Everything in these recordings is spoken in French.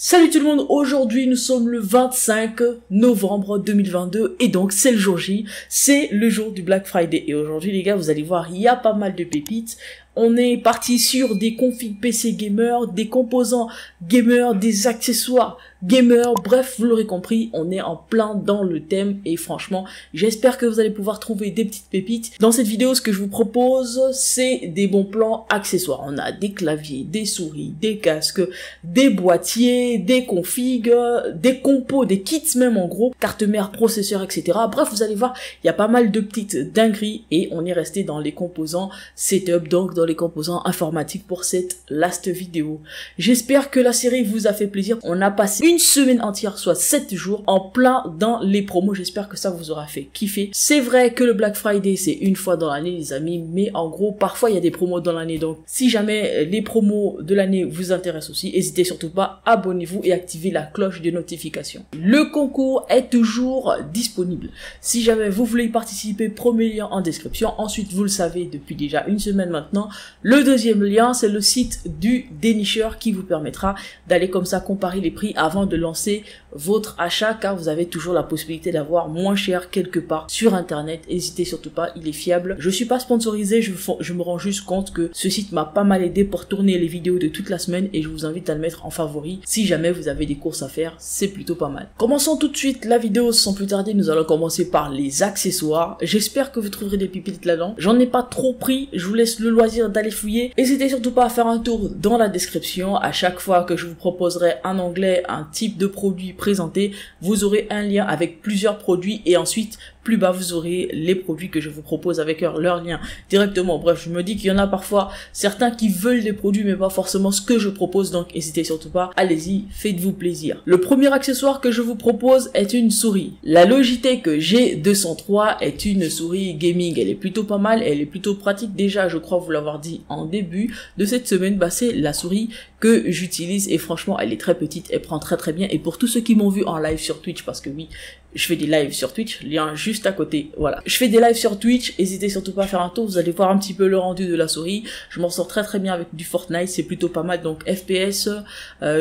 Salut tout le monde, aujourd'hui nous sommes le 25 novembre 2022 et donc c'est le jour J, c'est le jour du Black Friday. Et aujourd'hui les gars, vous allez voir, il y a pas mal de pépites. On est parti sur des configs PC gamer, des composants gamer, des accessoires gamer, bref, vous l'aurez compris, on est en plein dans le thème et franchement, j'espère que vous allez pouvoir trouver des petites pépites. Dans cette vidéo, ce que je vous propose, c'est des bons plans accessoires. On a des claviers, des souris, des casques, des boîtiers, des configs, des compos, des kits même en gros, carte mère, processeur, etc. Bref, vous allez voir, il y a pas mal de petites dingueries et on est resté dans les composants setup, donc dans les composants informatiques pour cette last vidéo. J'espère que la série vous a fait plaisir. On a passé une semaine entière, soit 7 jours, en plein dans les promos. J'espère que ça vous aura fait kiffer. C'est vrai que le Black Friday, c'est une fois dans l'année, les amis, mais en gros, parfois, il y a des promos dans l'année. Donc, si jamais les promos de l'année vous intéressent aussi, n'hésitez surtout pas, abonnez-vous et activez la cloche de notification. Le concours est toujours disponible. Si jamais vous voulez y participer, premier lien en description. Ensuite, vous le savez depuis déjà une semaine maintenant, le deuxième lien, c'est le site du dénicheur qui vous permettra d'aller comme ça comparer les prix avant de lancer votre achat, car vous avez toujours la possibilité d'avoir moins cher quelque part sur internet. N'hésitez surtout pas, il est fiable. Je suis pas sponsorisé, je me rends juste compte que ce site m'a pas mal aidé pour tourner les vidéos de toute la semaine et je vous invite à le mettre en favori si jamais vous avez des courses à faire, c'est plutôt pas mal. Commençons tout de suite la vidéo sans plus tarder. Nous allons commencer par les accessoires. J'espère que vous trouverez des pépites là-dedans. J'en ai pas trop pris, je vous laisse le loisir d'aller fouiller. N'hésitez surtout pas à faire un tour dans la description. À chaque fois que je vous proposerai un onglet, un type de produit présenté, vous aurez un lien avec plusieurs produits et ensuite plus bas vous aurez les produits que je vous propose avec leur lien directement. Bref, je me dis qu'il y en a parfois certains qui veulent des produits mais pas forcément ce que je propose, donc n'hésitez surtout pas, allez-y, faites-vous plaisir. Le premier accessoire que je vous propose est une souris. La Logitech G203 est une souris gaming, elle est plutôt pas mal, elle est plutôt pratique. Déjà, je crois vous l'avoir dit en début de cette semaine, c'est la souris que j'utilise et franchement elle est très petite, elle prend très bien. Et pour tous ceux qui m'ont vu en live sur Twitch, parce que oui, je fais des lives sur Twitch, lien juste à côté, voilà. Je fais des lives sur Twitch, n'hésitez surtout pas à faire un tour, vous allez voir un petit peu le rendu de la souris. Je m'en sors très bien avec du Fortnite, c'est plutôt pas mal, donc FPS,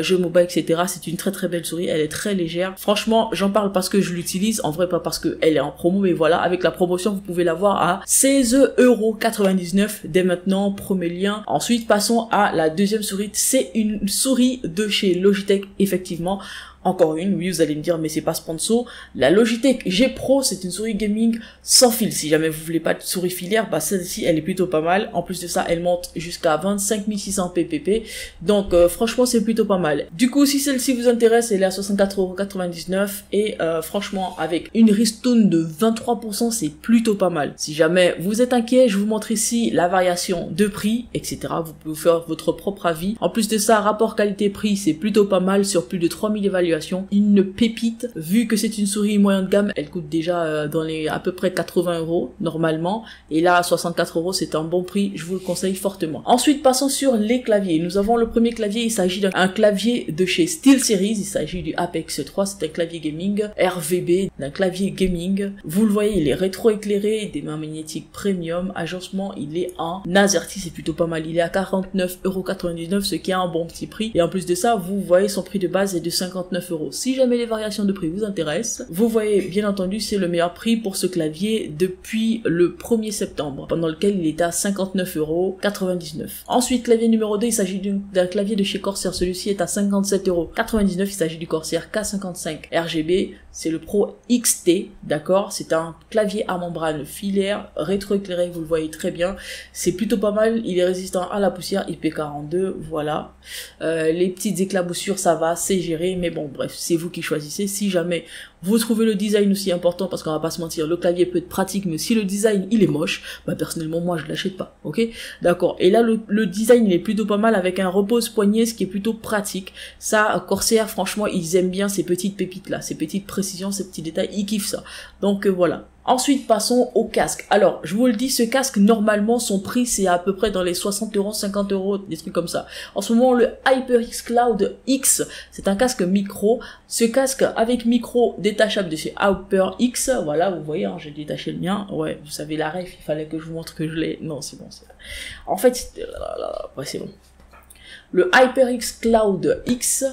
jeux mobile, etc. C'est une très belle souris, elle est très légère. Franchement, j'en parle parce que je l'utilise, en vrai pas parce que elle est en promo, mais voilà, avec la promotion, vous pouvez l'avoir à 16,99€ dès maintenant, premier lien. Ensuite, passons à la deuxième souris, c'est une souris de chez Logitech, effectivement. Encore une, oui, vous allez me dire, mais c'est pas sponsor. La Logitech G Pro, c'est une souris gaming sans fil. Si jamais vous voulez pas de souris filière, celle-ci, elle est plutôt pas mal. En plus de ça, elle monte jusqu'à 25 600 ppp. Donc, franchement, c'est plutôt pas mal. Du coup, si celle-ci vous intéresse, elle est à 64,99€ et franchement, avec une ristourne de 23%, c'est plutôt pas mal. Si jamais vous êtes inquiet, je vous montre ici la variation de prix, etc. Vous pouvez faire votre propre avis. En plus de ça, rapport qualité-prix, c'est plutôt pas mal sur plus de 3000 évaluations. Une pépite, vu que c'est une souris moyen de gamme, elle coûte déjà dans les à peu près 80€ normalement, et là à 64€, c'est un bon prix, je vous le conseille fortement. Ensuite, passons sur les claviers. Nous avons le premier clavier, il s'agit d'un clavier de chez SteelSeries, il s'agit du Apex 3, c'est un clavier gaming RVB, d'un clavier gaming. Vous le voyez, il est rétro-éclairé, des mains magnétiques premium, agencement, il est en AZERTY, c'est plutôt pas mal, il est à 49,99€, ce qui est un bon petit prix, et en plus de ça, vous voyez son prix de base est de 59€. Si jamais les variations de prix vous intéressent, vous voyez, bien entendu, c'est le meilleur prix pour ce clavier depuis le 1er septembre, pendant lequel il était à 59,99€. Ensuite, clavier numéro 2, il s'agit d'un clavier de chez Corsair. Celui-ci est à 57,99€. Il s'agit du Corsair K55 RGB. C'est le Pro XT, d'accord? C'est un clavier à membrane filaire, rétroéclairé, vous le voyez très bien. C'est plutôt pas mal, il est résistant à la poussière, IP42, voilà. Les petites éclaboussures, ça va, c'est géré, mais bon, bref, c'est vous qui choisissez. Si jamais vous trouvez le design aussi important, parce qu'on va pas se mentir, le clavier peut être pratique, mais si le design il est moche, personnellement moi je l'achète pas, ok? D'accord. Et là le design il est plutôt pas mal avec un repose-poignet, ce qui est plutôt pratique. Ça, Corsair, franchement, ils aiment bien ces petites pépites là, ces petites précisions, ces petits détails, ils kiffent ça. Donc voilà. Ensuite, passons au casque. Alors, je vous le dis, ce casque, normalement, son prix, c'est à peu près dans les 60€, 50€, des trucs comme ça. En ce moment, le HyperX Cloud X, c'est un casque micro. Ce casque avec micro détachable de chez HyperX, voilà, vous voyez, j'ai détaché le mien. Ouais, vous savez la ref, il fallait que je vous montre que je l'ai. Non, c'est bon. En fait, ouais, c'est bon. Le HyperX Cloud X,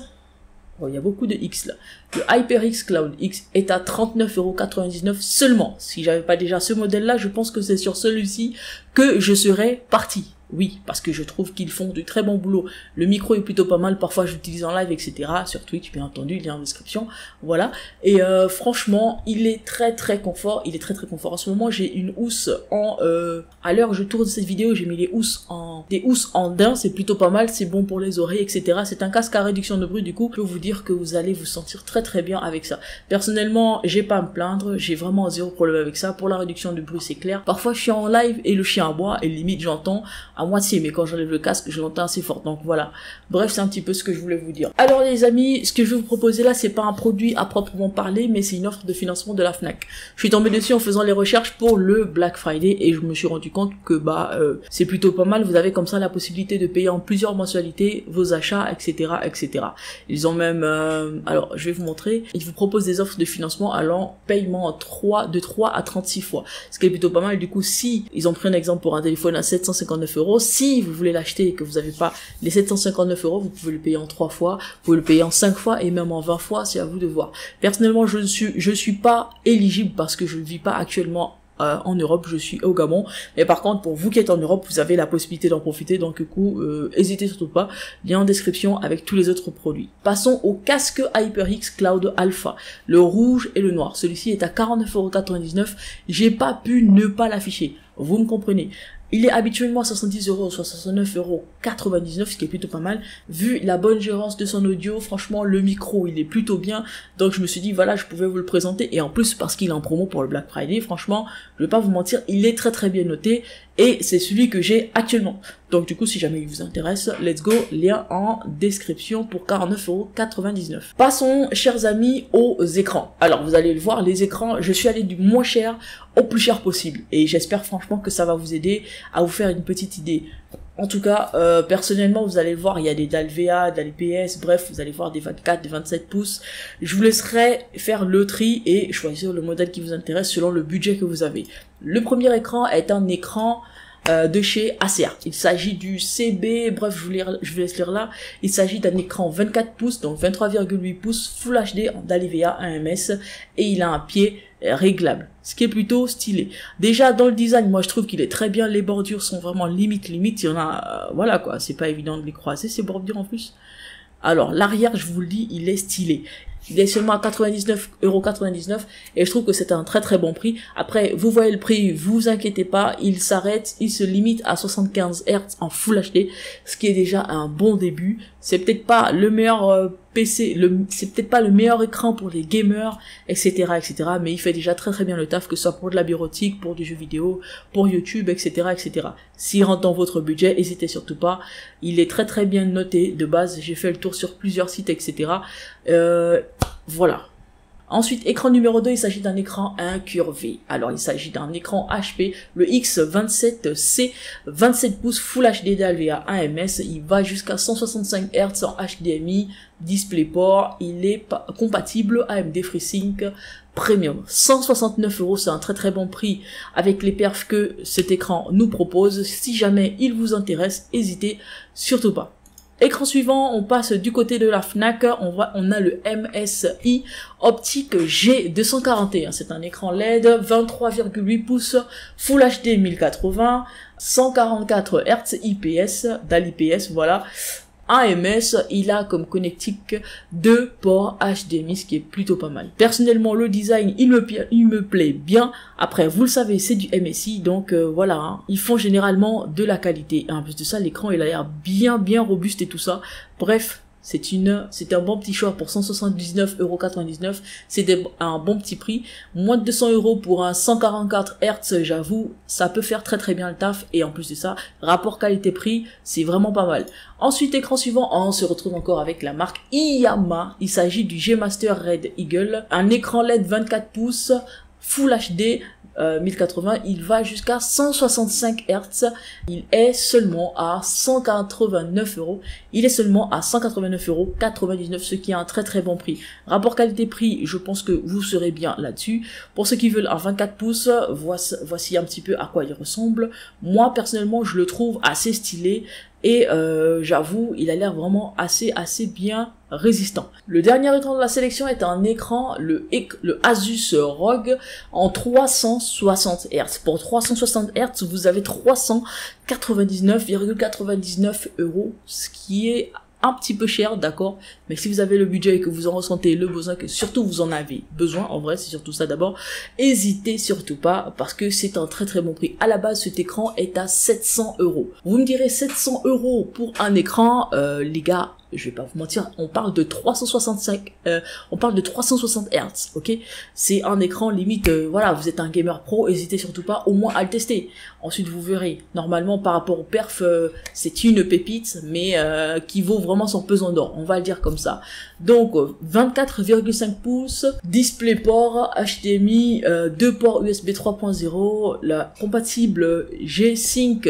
Bon, il y a beaucoup de X là. Le HyperX Cloud X est à 39,99 € seulement. Si j'avais pas déjà ce modèle-là, je pense que c'est sur celui-ci que je serais parti. Oui, parce que je trouve qu'ils font du très bon boulot. Le micro est plutôt pas mal, parfois j'utilise en live, etc. Sur Twitch, bien entendu, il est en description. Voilà. Et franchement, il est très confort. Il est très confort. En ce moment, j'ai une housse en... à l'heure où je tourne cette vidéo, j'ai mis des housses en daim. C'est plutôt pas mal, c'est bon pour les oreilles, etc. C'est un casque à réduction de bruit, du coup, je peux vous dire que vous allez vous sentir très bien avec ça. Personnellement, j'ai pas à me plaindre. J'ai vraiment zéro problème avec ça. Pour la réduction de bruit, c'est clair. Parfois, je suis en live et le chien aboie et limite, j'entends à moitié, mais quand j'enlève le casque, je l'entends assez fort. Donc voilà. Bref, c'est un petit peu ce que je voulais vous dire. Alors les amis, ce que je vais vous proposer là, c'est pas un produit à proprement parler, mais c'est une offre de financement de la Fnac. Je suis tombée dessus en faisant les recherches pour le Black Friday et je me suis rendu compte que c'est plutôt pas mal. Vous avez comme ça la possibilité de payer en plusieurs mensualités vos achats, etc. Ils ont même, alors je vais vous montrer, ils vous proposent des offres de financement allant paiement de 3 à 36 fois. Ce qui est plutôt pas mal. Du coup, si ils ont pris un exemple pour un téléphone à 759 €, si vous voulez l'acheter et que vous n'avez pas les 759 €, vous pouvez le payer en 3 fois, vous pouvez le payer en 5 fois et même en 20 fois, c'est à vous de voir. Personnellement, je suis pas éligible parce que je ne vis pas actuellement en Europe, je suis au Gabon, mais par contre pour vous qui êtes en Europe, vous avez la possibilité d'en profiter, donc du coup hésitez surtout pas, lien en description avec tous les autres produits. Passons au casque HyperX Cloud Alpha, le rouge et le noir. Celui-ci est à 49,99 €, j'ai pas pu ne pas l'afficher, vous me comprenez. Il est habituellement à 70 €, soit 69,99 €, ce qui est plutôt pas mal. Vu la bonne gérance de son audio, franchement, le micro, il est plutôt bien. Donc, je me suis dit, voilà, je pouvais vous le présenter. Et en plus, parce qu'il est en promo pour le Black Friday, franchement, je vais pas vous mentir, il est très bien noté. Et c'est celui que j'ai actuellement. Donc, du coup, si jamais il vous intéresse, let's go, lien en description pour 49,99 €. Passons, chers amis, aux écrans. Alors, vous allez le voir, les écrans, je suis allé du moins cher au plus cher possible. Et j'espère franchement que ça va vous aider à vous faire une petite idée. En tout cas, personnellement, vous allez le voir, il y a des Dalvea, d'IPS, bref, vous allez voir des 24, des 27 pouces. Je vous laisserai faire le tri et choisir le modèle qui vous intéresse selon le budget que vous avez. Le premier écran est un écran de chez Acer. Il s'agit du CB, bref, je vous laisse lire là. Il s'agit d'un écran 24 pouces, donc 23,8 pouces, Full HD en Dalvea 1ms, et il a un pied réglable, ce qui est plutôt stylé. Déjà dans le design, moi je trouve qu'il est très bien, les bordures sont vraiment limite, il y en a, voilà quoi, c'est pas évident de les croiser ces bordures en plus. Alors l'arrière, je vous le dis, il est stylé. Il est seulement à 99,99 € et je trouve que c'est un très bon prix. Après, vous voyez le prix, vous inquiétez pas, il s'arrête, il se limite à 75 Hz en Full HD, ce qui est déjà un bon début. C'est peut-être pas le meilleur PC, c'est peut-être pas le meilleur écran pour les gamers, etc., mais il fait déjà très bien le taf, que ce soit pour de la bureautique, pour du jeu vidéo, pour YouTube, etc. S'il rentre dans votre budget, n'hésitez surtout pas. Il est très bien noté de base. J'ai fait le tour sur plusieurs sites, etc. Voilà. Ensuite, écran numéro 2, il s'agit d'un écran incurvé. Alors, il s'agit d'un écran HP, le X27C, 27 pouces Full HD Dalvea 1ms. Il va jusqu'à 165 Hz en HDMI, DisplayPort. Il est compatible AMD FreeSync Premium. 169 €, c'est un très bon prix avec les perfs que cet écran nous propose. Si jamais il vous intéresse, n'hésitez surtout pas. Écran suivant, on passe du côté de la Fnac, on a le MSI Optique G241, c'est un écran LED, 23,8 pouces, Full HD 1080, 144 Hz IPS, d'IPS, voilà. AMS, il a comme connectique 2 ports HDMI, ce qui est plutôt pas mal. Personnellement, le design, il me plaît bien. Après, vous le savez, c'est du MSI, donc voilà, hein. Ils font généralement de la qualité. Et en plus de ça, l'écran, il a l'air bien robuste et tout ça. Bref, c'est un bon petit choix pour 179,99 €. C'est un bon petit prix. Moins de 200 € pour un 144 Hz, j'avoue, ça peut faire très bien le taf. Et en plus de ça, rapport qualité-prix, c'est vraiment pas mal. Ensuite, écran suivant, on se retrouve encore avec la marque Iyama. Il s'agit du G-Master Red Eagle. Un écran LED 24 pouces, Full HD, 1080, il va jusqu'à 165 Hz. Il est seulement à 189 €. Il est seulement à 189,99 €, ce qui est un très bon prix. Rapport qualité-prix, je pense que vous serez bien là-dessus. Pour ceux qui veulent un 24 pouces, voici un petit peu à quoi il ressemble. Moi, personnellement, je le trouve assez stylé. et j'avoue, il a l'air vraiment assez bien résistant. Le dernier écran de la sélection est un écran, le Asus ROG en 360 Hz. Pour 360 Hz, vous avez 399,99 €, ce qui est un petit peu cher, d'accord, mais si vous avez le budget et que vous en ressentez le besoin, que surtout vous en avez besoin, en vrai c'est surtout ça d'abord, hésitez surtout pas parce que c'est un très bon prix. À la base, cet écran est à 700 €. Vous me direz 700 € pour un écran, les gars, je vais pas vous mentir, on parle de 360 Hz, ok? C'est un écran limite, voilà, vous êtes un gamer pro, hésitez surtout pas au moins à le tester. Ensuite, vous verrez, normalement, par rapport au perf, c'est une pépite, mais qui vaut vraiment son pesant d'or, on va le dire comme ça. Donc, 24,5 pouces, DisplayPort, HDMI, 2 ports USB 3.0, la compatible G-Sync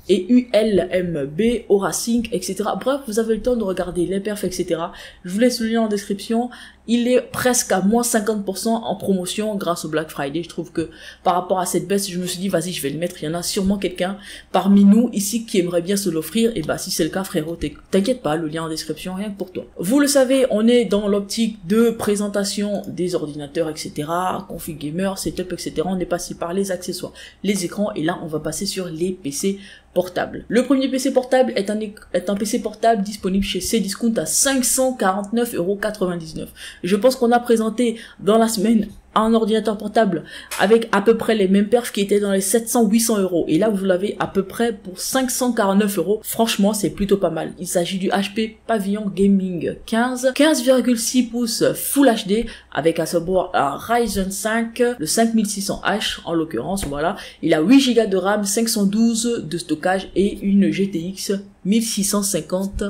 et ULMB, AuraSync, etc. Bref, vous avez le temps de regarder les perfs, etc. Je vous laisse le lien en description. Il est presque à moins 50% en promotion grâce au Black Friday. Je trouve que par rapport à cette baisse, je me suis dit, vas-y, je vais le mettre. Il y en a sûrement quelqu'un parmi nous ici qui aimerait bien se l'offrir. Et bah, si c'est le cas, frérot, t'inquiète pas, le lien en description, rien que pour toi. Vous le savez, on est dans l'optique de présentation des ordinateurs, etc. Config gamer, setup, etc. On est passé par les accessoires, les écrans, et là, on va passer sur les PC portable. Le premier PC portable est un PC portable disponible chez Cdiscount à 549,99 €. Je pense qu'on a présenté dans la semaine un ordinateur portable avec à peu près les mêmes perfs qui étaient dans les 700-800 €. Et là, vous l'avez à peu près pour 549 €. Franchement, c'est plutôt pas mal. Il s'agit du HP Pavilion Gaming 15,6 pouces Full HD avec un support à Ryzen 5, le 5600H en l'occurrence, voilà. Il a 8 Go de RAM, 512 de stockage et une GTX 1650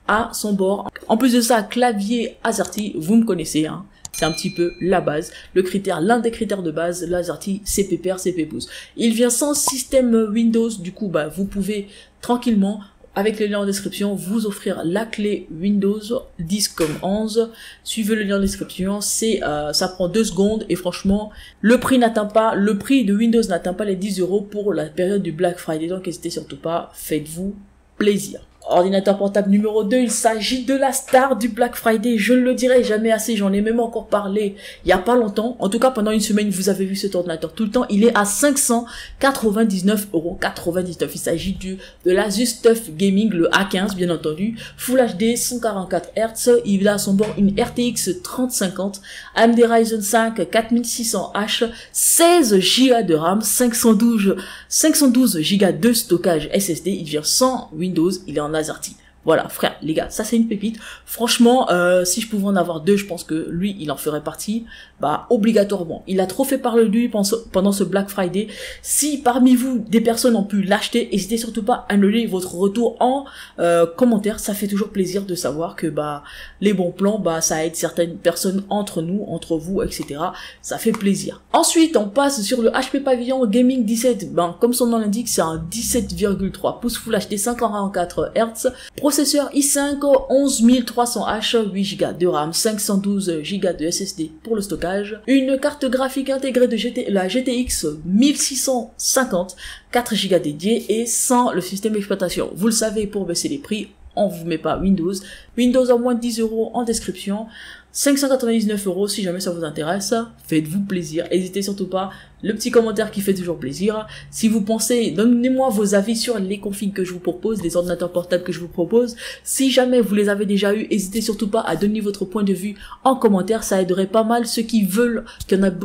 à son bord. En plus de ça, clavier AZERTY, vous me connaissez, hein. C'est un petit peu la base, l'un des critères de base, l'AZERTY, c'est pépère, c'est pépouze. Il vient sans système Windows, du coup, bah, vous pouvez tranquillement, avec le lien en description, vous offrir la clé Windows 10 comme 11. Suivez le lien en description, ça prend 2 secondes et franchement, le prix de Windows n'atteint pas les 10 € pour la période du Black Friday, donc n'hésitez surtout pas, faites-vous plaisir. Ordinateur portable numéro 2, il s'agit de la star du Black Friday, je ne le dirai jamais assez, j'en ai même encore parlé il y a pas longtemps, en tout cas pendant une semaine vous avez vu cet ordinateur tout le temps, il est à 599,99 €, il s'agit de l'Asus TUF Gaming, le A15 bien entendu, Full HD, 144 Hz, il a à son bord une RTX 3050, AMD Ryzen 5 4600H, 16 Go de RAM, 512 Go de stockage SSD, il vient sans Windows, il est en AZERTY. Voilà, frère, les gars, ça c'est une pépite. Franchement, si je pouvais en avoir 2, je pense que lui, il en ferait partie, bah, obligatoirement. Il a trop fait parler de lui pendant ce Black Friday. Si parmi vous, des personnes ont pu l'acheter, n'hésitez surtout pas à annuler votre retour en commentaire. Ça fait toujours plaisir de savoir que, bah, les bons plans, bah, ça aide certaines personnes entre nous, entre vous, etc. Ça fait plaisir. Ensuite, on passe sur le HP Pavilion Gaming 17. Ben, comme son nom l'indique, c'est un 17,3 pouces Full HD 544 Hz. Processeur i5 11300H, 8 Go de RAM, 512 Go de SSD pour le stockage. Une carte graphique intégrée de la GTX 1650, 4 Go dédiés et sans le système d'exploitation. Vous le savez, pour baisser les prix, on vous met pas Windows. Windows à moins de 10 € en description. 599 € si jamais ça vous intéresse. Faites-vous plaisir. N'hésitez surtout pas. Le petit commentaire qui fait toujours plaisir. Si vous pensez, donnez-moi vos avis sur les configs que je vous propose, les ordinateurs portables que je vous propose. Si jamais vous les avez déjà eu, n'hésitez surtout pas à donner votre point de vue en commentaire. Ça aiderait pas mal ceux qui veulent,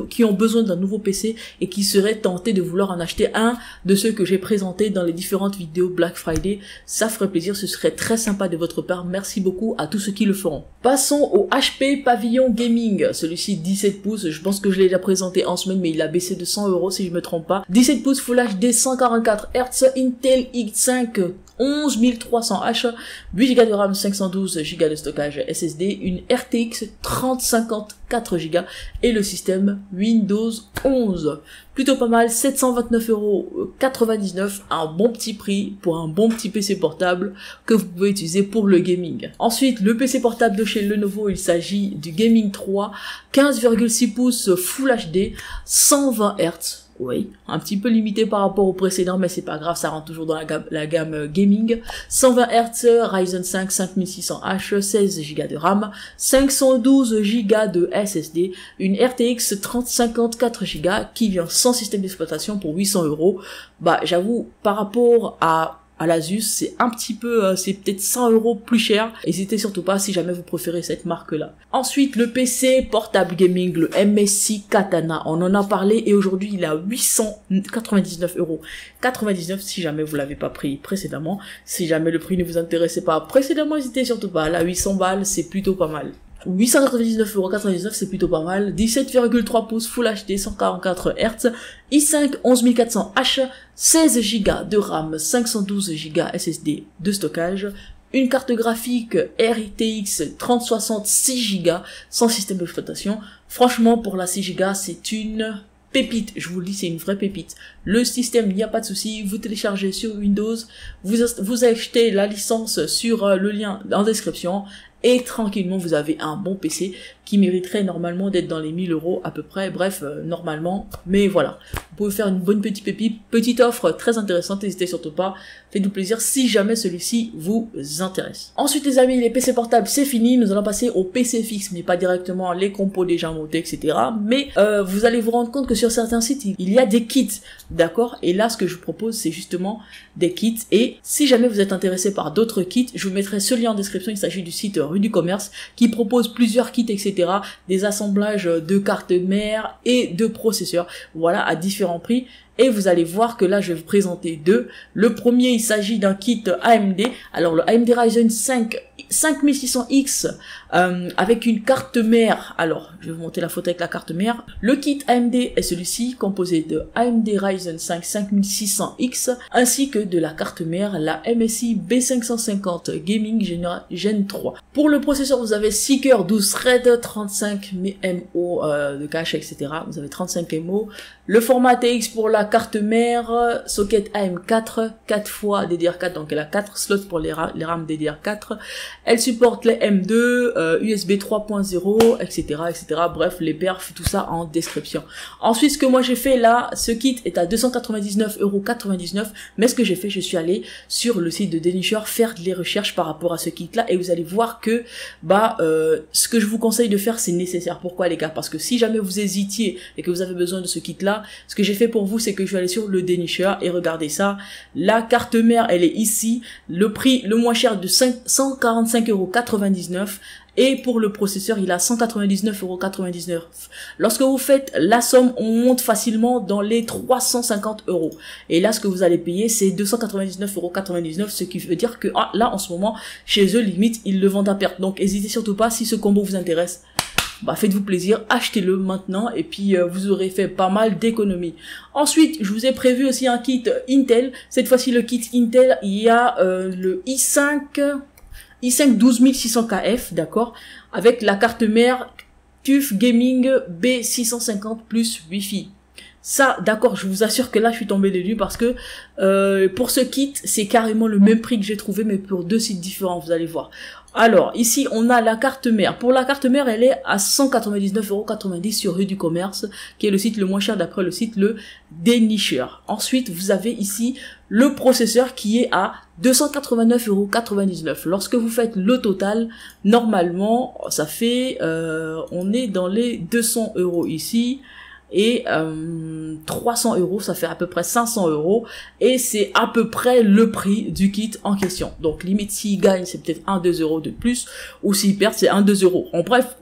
qui ont besoin d'un nouveau PC et qui seraient tentés de vouloir en acheter un de ceux que j'ai présentés dans les différentes vidéos Black Friday. Ça ferait plaisir, ce serait très sympa de votre part. Merci beaucoup à tous ceux qui le feront. Passons au HP Pavilion Gaming. Celui-ci 17 pouces, je pense que je l'ai déjà présenté en semaine, mais il a baissé de 100 € si je me trompe pas. 17 pouces Full HD 144 Hz, Intel i5 11300H, 8 Go de RAM, 512 Go de stockage SSD, une RTX 3050 4 Go et le système Windows 11. Plutôt pas mal, 729,99 €, un bon petit prix pour un bon petit PC portable que vous pouvez utiliser pour le gaming. Ensuite, le PC portable de chez Lenovo, il s'agit du Gaming 3, 15,6 pouces Full HD, 120 Hz. Oui, un petit peu limité par rapport au précédent, mais c'est pas grave, ça rentre toujours dans la gamme gaming. 120 Hz, Ryzen 5 5600H, 16 Go de RAM, 512 Go de SSD, une RTX 3050 4 Go qui vient sans système d'exploitation pour 800 €. Bah, j'avoue, par rapport à l'Asus, c'est un petit peu, c'est peut-être 100 € plus cher. N'hésitez surtout pas si jamais vous préférez cette marque-là. Ensuite, le PC portable gaming, le MSI Katana. On en a parlé et aujourd'hui, il est à 899,99 € si jamais vous l'avez pas pris précédemment. Si jamais le prix ne vous intéressait pas précédemment, n'hésitez surtout pas. Là, 800 balles, c'est plutôt pas mal. 899,99 €, c'est plutôt pas mal. 17,3 pouces Full HD 144 Hz, i5 11400H, 16 Go de RAM, 512 Go SSD de stockage, une carte graphique RTX 3060 6 Go sans système d'exploitation. Franchement, pour la 6 Go, c'est une pépite, je vous le dis, c'est une vraie pépite. Le système, il n'y a pas de souci, vous téléchargez sur Windows, vous achetez la licence sur le lien en description, et tranquillement vous avez un bon PC qui mériterait normalement d'être dans les 1000 € à peu près, bref, normalement, mais voilà. Vous pouvez faire une bonne petite offre très intéressante, n'hésitez surtout pas, faites-vous plaisir si jamais celui-ci vous intéresse. Ensuite les amis, les PC portables c'est fini, nous allons passer au PC fixe, mais pas directement les compos déjà montés, etc. Mais vous allez vous rendre compte que sur certains sites, il y a des kits, d'accord? Et là ce que je vous propose c'est justement des kits, et si jamais vous êtes intéressé par d'autres kits, je vous mettrai ce lien en description, il s'agit du site Rue du Commerce, qui propose plusieurs kits, etc. Des assemblages de cartes mères et de processeurs, voilà, à différents prix. Et vous allez voir que là, je vais vous présenter deux. Le premier, il s'agit d'un kit AMD. Alors, le AMD Ryzen 5 5600X avec une carte mère. Alors, je vais vous montrer la photo avec la carte mère. Le kit AMD est celui-ci, composé de AMD Ryzen 5 5600X, ainsi que de la carte mère, la MSI B550 Gaming Gen 3. Pour le processeur, vous avez 6 cœurs 12 threads, 35 MO de cache, etc. Vous avez 35 MO. Le format TX pour la carte mère, socket AM4, 4 fois DDR4, donc elle a 4 slots pour les RAM DDR4. Elle supporte les M2, USB 3.0, etc., etc. Bref, les perfs, tout ça en description. Ensuite, ce que moi j'ai fait là, ce kit est à 299,99 €. Mais ce que j'ai fait, je suis allé sur le site de Dénicheur faire des recherches par rapport à ce kit-là, et vous allez voir que, ce que je vous conseille de faire, c'est nécessaire. Pourquoi les gars? Parce que si jamais vous hésitiez et que vous avez besoin de ce kit-là, ce que j'ai fait pour vous, c'est que je vais aller sur le Dénicheur et regardez ça. La carte mère, elle est ici. Le prix le moins cher de 145,99 €. Et pour le processeur, il a 199,99 €. Lorsque vous faites la somme, on monte facilement dans les 350 €. Et là, ce que vous allez payer, c'est 299,99 €, ce qui veut dire que là, en ce moment, chez eux, limite, ils le vendent à perte. Donc, n'hésitez surtout pas, si ce combo vous intéresse, faites-vous plaisir, achetez-le maintenant, et puis vous aurez fait pas mal d'économies. Ensuite, je vous ai prévu aussi un kit Intel. Cette fois-ci, le kit Intel, il y a le i5 12600KF, d'accord, avec la carte mère TUF Gaming B650 plus Wi-Fi. Ça, d'accord, je vous assure que là, je suis tombée des nues parce que pour ce kit, c'est carrément le même prix que j'ai trouvé, mais pour deux sites différents, vous allez voir. Alors, ici, on a la carte mère. Pour la carte mère, elle est à 199,90 € sur Rue du Commerce, qui est le site le moins cher d'après le site le Dénicheur. Ensuite, vous avez ici le processeur qui est à 289,99 €. Lorsque vous faites le total, normalement, ça fait, on est dans les 200 € ici. Et 300 €, ça fait à peu près 500 €, et c'est à peu près le prix du kit en question. Donc limite, s'il gagne, c'est peut-être 1-2 € de plus, ou s'il perd, c'est 1-2 €. En bref,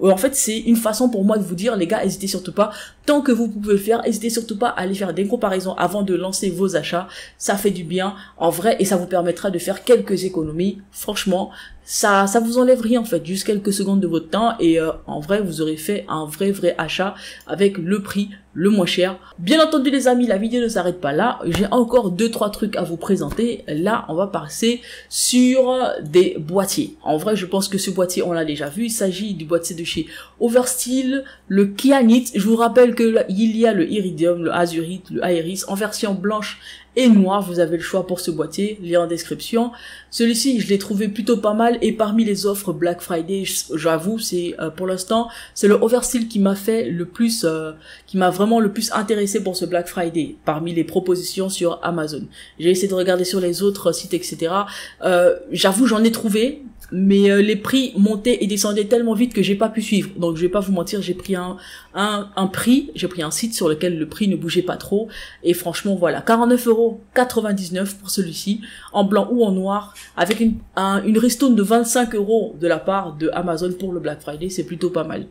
en fait, c'est une façon pour moi de vous dire, les gars, n'hésitez surtout pas, tant que vous pouvez le faire, n'hésitez surtout pas à aller faire des comparaisons avant de lancer vos achats. Ça fait du bien, en vrai, et ça vous permettra de faire quelques économies. Franchement, ça vous enlève rien en fait, juste quelques secondes de votre temps, et en vrai vous aurez fait un vrai achat avec le prix le moins cher. Bien entendu les amis, la vidéo ne s'arrête pas là, j'ai encore 2-3 trucs à vous présenter. Là on va passer sur des boîtiers. En vrai je pense que ce boîtier on l'a déjà vu, il s'agit du boîtier de chez Oversteel, le Kyanite. Je vous rappelle que il y a le Iridium, le Azurite, le Aeris en version blanche et noir. Vous avez le choix pour ce boîtier, lien en description. Celui-ci je l'ai trouvé plutôt pas mal, et parmi les offres Black Friday, j'avoue, c'est pour l'instant c'est le Oversteel qui m'a fait le plus, qui m'a vraiment vraiment le plus intéressé pour ce Black Friday parmi les propositions sur Amazon. J'ai essayé de regarder sur les autres sites, etc. J'avoue, j'en ai trouvé, mais les prix montaient et descendaient tellement vite que j'ai pas pu suivre. Donc je vais pas vous mentir, j'ai pris j'ai pris un site sur lequel le prix ne bougeait pas trop. Et franchement, voilà, 49,99 € pour celui-ci, en blanc ou en noir, avec une ristourne de 25 € de la part de Amazon pour le Black Friday, c'est plutôt pas mal.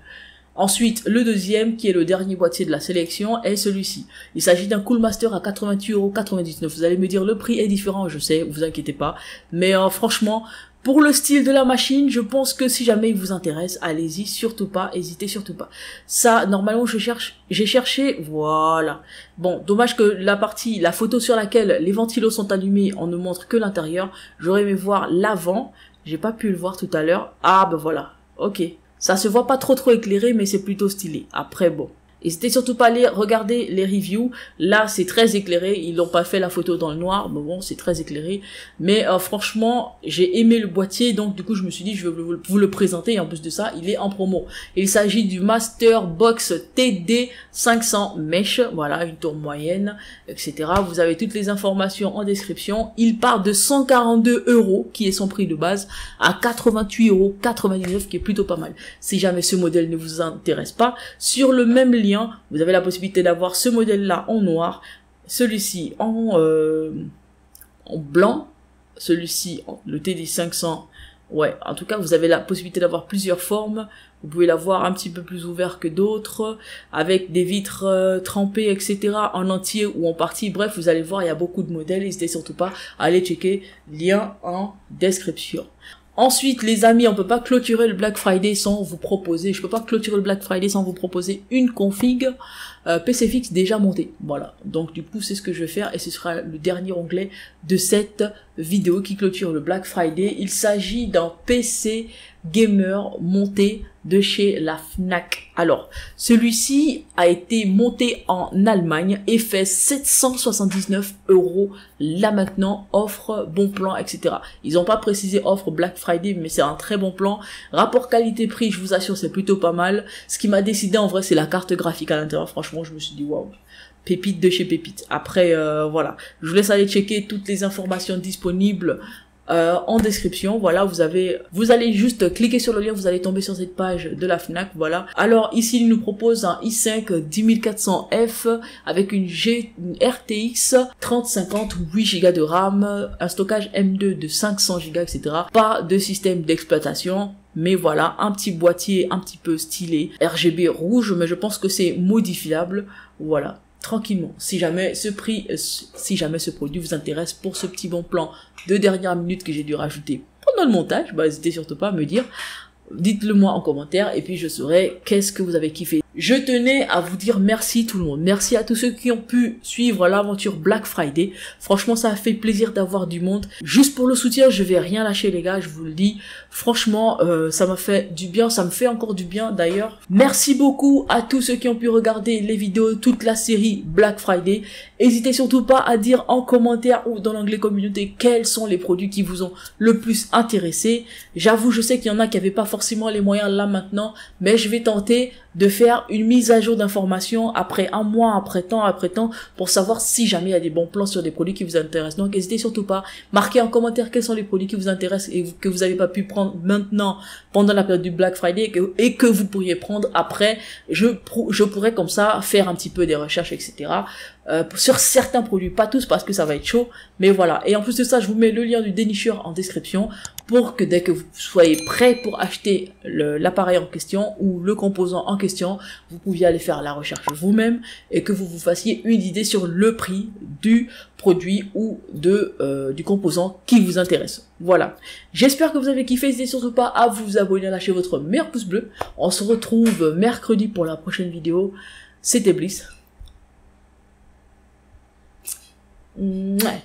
Ensuite, le deuxième, qui est le dernier boîtier de la sélection, est celui-ci. Il s'agit d'un Coolmaster à 88,99 €. Vous allez me dire, le prix est différent, je sais, vous inquiétez pas. Mais franchement, pour le style de la machine, je pense que si jamais il vous intéresse, allez-y, surtout pas, hésitez surtout pas. Ça, normalement, j'ai cherché, voilà. Bon, dommage que la photo sur laquelle les ventilos sont allumés, on ne montre que l'intérieur. J'aurais aimé voir l'avant, j'ai pas pu le voir tout à l'heure. Ah, ben voilà, ok. Ça se voit pas trop éclairé, mais c'est plutôt stylé. Après, bon. N'hésitez surtout pas à aller regarder les reviews. Là, c'est très éclairé. Ils n'ont pas fait la photo dans le noir. Mais bon, c'est très éclairé. Mais franchement, j'ai aimé le boîtier. Donc, du coup, je me suis dit, je vais vous le présenter. Et en plus de ça, il est en promo. Il s'agit du Master Box TD 500 Mesh. Voilà, une tour moyenne, etc. Vous avez toutes les informations en description. Il part de 142 €, qui est son prix de base, à 88,99 €, qui est plutôt pas mal. Si jamais ce modèle ne vous intéresse pas, sur le même lien, vous avez la possibilité d'avoir ce modèle-là en noir, celui-ci en blanc, celui-ci, le TD 500, ouais, en tout cas, vous avez la possibilité d'avoir plusieurs formes. Vous pouvez l'avoir un petit peu plus ouvert que d'autres, avec des vitres trempées, etc., en entier ou en partie. Bref, vous allez voir, il y a beaucoup de modèles. N'hésitez surtout pas à aller checker, lien en description. Ensuite, les amis, on peut pas clôturer le Black Friday sans vous proposer, je peux pas clôturer le Black Friday sans vous proposer une config PC fixe déjà montée. Voilà. Donc, du coup, c'est ce que je vais faire et ce sera le dernier onglet de cette vidéo qui clôture le Black Friday. Il s'agit d'un PC gamer monté de chez la Fnac. Alors, celui-ci a été monté en Allemagne et fait 779 € là maintenant, offre bon plan, etc. Ils n'ont pas précisé offre Black Friday, mais c'est un très bon plan. Rapport qualité-prix, je vous assure, c'est plutôt pas mal. Ce qui m'a décidé en vrai, c'est la carte graphique à l'intérieur. Franchement, je me suis dit, waouh, pépite de chez pépite. Après, voilà, je vous laisse aller checker toutes les informations disponibles en description. Voilà, vous allez juste cliquer sur le lien, vous allez tomber sur cette page de la Fnac. Voilà. Alors ici, il nous propose un i5 10400F avec une RTX 3050, 8 Go de RAM, un stockage M2 de 500 Go, etc. Pas de système d'exploitation. Mais voilà, un petit boîtier un petit peu stylé, RGB rouge, mais je pense que c'est modifiable. Voilà, tranquillement. Si jamais ce produit vous intéresse pour ce petit bon plan de dernière minute que j'ai dû rajouter pendant le montage, bah n'hésitez surtout pas à me dire. Dites-le moi en commentaire et puis je saurai qu'est-ce que vous avez kiffé. Je tenais à vous dire merci tout le monde. Merci à tous ceux qui ont pu suivre l'aventure Black Friday. Franchement, ça a fait plaisir d'avoir du monde. Juste pour le soutien, je vais rien lâcher les gars, je vous le dis. Franchement, ça m'a fait du bien, ça me fait encore du bien d'ailleurs. Merci beaucoup à tous ceux qui ont pu regarder les vidéos, toute la série Black Friday. N'hésitez surtout pas à dire en commentaire ou dans l'onglet communauté quels sont les produits qui vous ont le plus intéressé. J'avoue, je sais qu'il y en a qui n'avaient pas forcément les moyens là maintenant, mais je vais tenter de faire une mise à jour d'informations après un mois, après temps, pour savoir si jamais il y a des bons plans sur des produits qui vous intéressent. Donc, n'hésitez surtout pas, marquez en commentaire quels sont les produits qui vous intéressent et que vous n'avez pas pu prendre maintenant pendant la période du Black Friday et que vous pourriez prendre après. Je pourrais comme ça faire un petit peu des recherches, etc. Sur certains produits, pas tous parce que ça va être chaud, mais voilà. Et en plus de ça, je vous mets le lien du dénicheur en description pour que dès que vous soyez prêt pour acheter l'appareil en question ou le composant en question, vous pouviez aller faire la recherche vous-même et que vous vous fassiez une idée sur le prix du produit ou du composant qui vous intéresse. Voilà. J'espère que vous avez kiffé. N'hésitez surtout pas à vous abonner, à lâcher votre meilleur pouce bleu. On se retrouve mercredi pour la prochaine vidéo. C'était Bliss. Ouais.